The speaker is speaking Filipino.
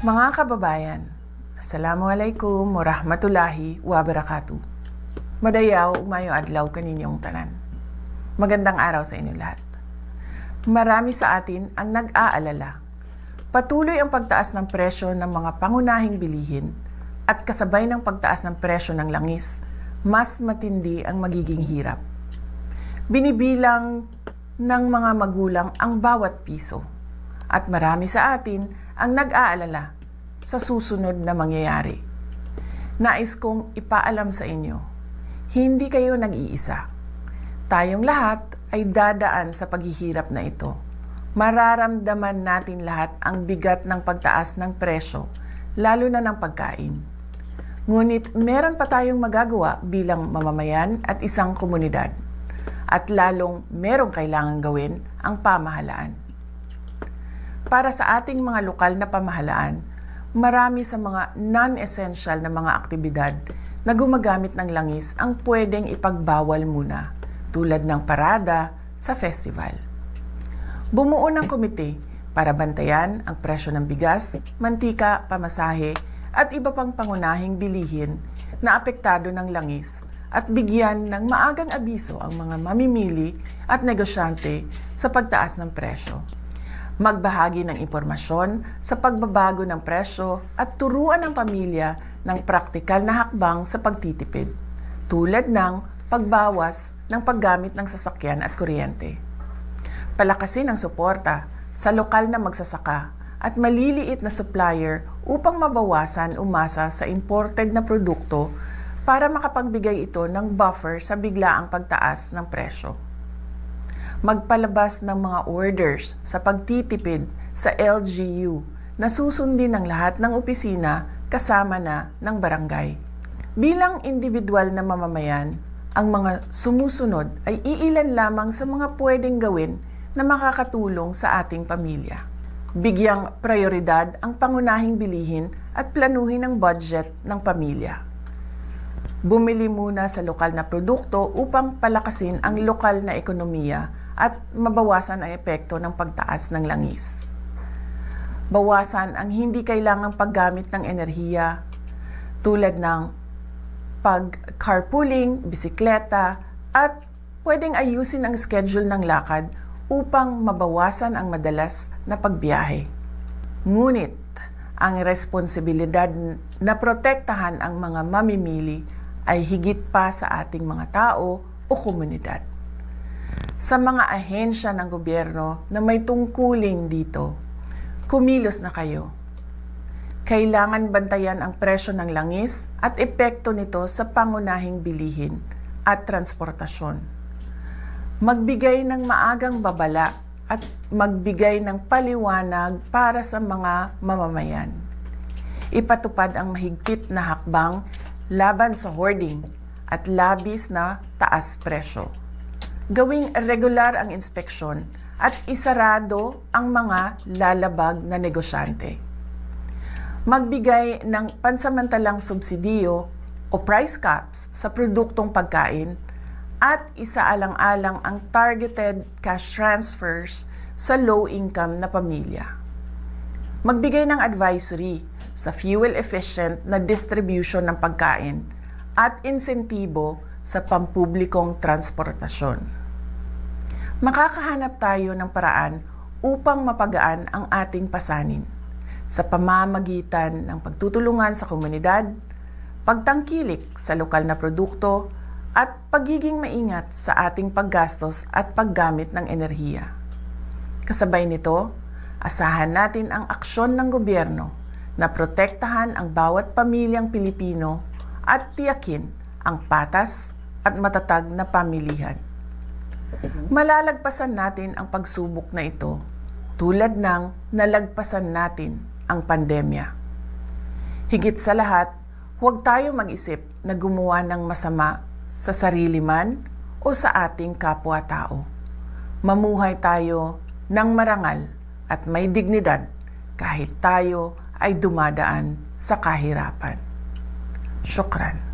Mga kababayan, Assalamualaikum warahmatullahi wabarakatuh. Madayaw, umayo adlaw kaninyong tanan. Magandang araw sa inyo lahat. Marami sa atin ang nag-aalala. Patuloy ang pagtaas ng presyo ng mga pangunahing bilihin at kasabay ng pagtaas ng presyo ng langis, mas matindi ang magiging hirap. Binibilang ng mga magulang ang bawat piso at marami sa atin ang nag-aalala sa susunod na mangyayari. Nais kong ipaalam sa inyo, hindi kayo nag-iisa. Tayong lahat ay dadaan sa paghihirap na ito. Mararamdaman natin lahat ang bigat ng pagtaas ng presyo, lalo na ng pagkain. Ngunit meron pa tayong magagawa bilang mamamayan at isang komunidad. At lalong merong kailangan gawin ang pamahalaan. Para sa ating mga lokal na pamahalaan, marami sa mga non-essential na mga aktibidad na gumagamit ng langis ang pwedeng ipagbawal muna, tulad ng parada sa festival. Bumuo ng komite para bantayan ang presyo ng bigas, mantika, pamasahe at iba pang pangunahing bilihin na apektado ng langis at bigyan ng maagang abiso ang mga mamimili at negosyante sa pagtaas ng presyo. Magbahagi ng impormasyon sa pagbabago ng presyo at turuan ng pamilya ng praktikal na hakbang sa pagtitipid, tulad ng pagbawas ng paggamit ng sasakyan at kuryente. Palakasin ang suporta sa lokal na magsasaka at maliliit na supplier upang mabawasan umasa sa imported na produkto para makapagbigay ito ng buffer sa biglaang pagtaas ng presyo. Magpalabas ng mga orders sa pagtitipid sa LGU na susundin ng lahat ng opisina kasama na ng barangay. Bilang individual na mamamayan, ang mga sumusunod ay iilan lamang sa mga pwedeng gawin na makakatulong sa ating pamilya. Bigyang prioridad ang pangunahing bilihin at planuhin ang budget ng pamilya. Bumili muna sa lokal na produkto upang palakasin ang lokal na ekonomiya at mabawasan ang epekto ng pagtaas ng langis. Bawasan ang hindi kailangang paggamit ng enerhiya tulad ng pag-carpooling, bisikleta at pwedeng ayusin ang schedule ng lakad upang mabawasan ang madalas na pagbiyahe. Ngunit ang responsibilidad na protektahan ang mga mamimili ay higit pa sa ating mga tao o komunidad. Sa mga ahensya ng gobyerno na may tungkulin dito, kumilos na kayo. Kailangan bantayan ang presyo ng langis at epekto nito sa pangunahing bilihin at transportasyon. Magbigay ng maagang babala at magbigay ng paliwanag para sa mga mamamayan. Ipatupad ang mahigpit na hakbang laban sa hoarding at labis na taas presyo. Gawing regular ang inspeksyon at isarado ang mga lalabag na negosyante. Magbigay ng pansamantalang subsidiyo o price caps sa produktong pagkain at isaalang-alang ang targeted cash transfers sa low-income na pamilya. Magbigay ng advisory sa fuel-efficient na distribution ng pagkain at insentibo sa pampublikong transportasyon. Makakahanap tayo ng paraan upang mapagaan ang ating pasanin sa pamamagitan ng pagtutulungan sa komunidad, pagtangkilik sa lokal na produkto, at pagiging maingat sa ating paggastos at paggamit ng enerhiya. Kasabay nito, asahan natin ang aksyon ng gobyerno na protektahan ang bawat pamilyang Pilipino at tiyakin ang patas at matatag na pamilihan. Malalagpasan natin ang pagsubok na ito tulad ng nalagpasan natin ang pandemya. Higit sa lahat, huwag tayo mag-isip na gumawa ng masama sa sarili man o sa ating kapwa-tao. Mamuhay tayo ng marangal at may dignidad kahit tayo ay dumadaan sa kahirapan. Syukran.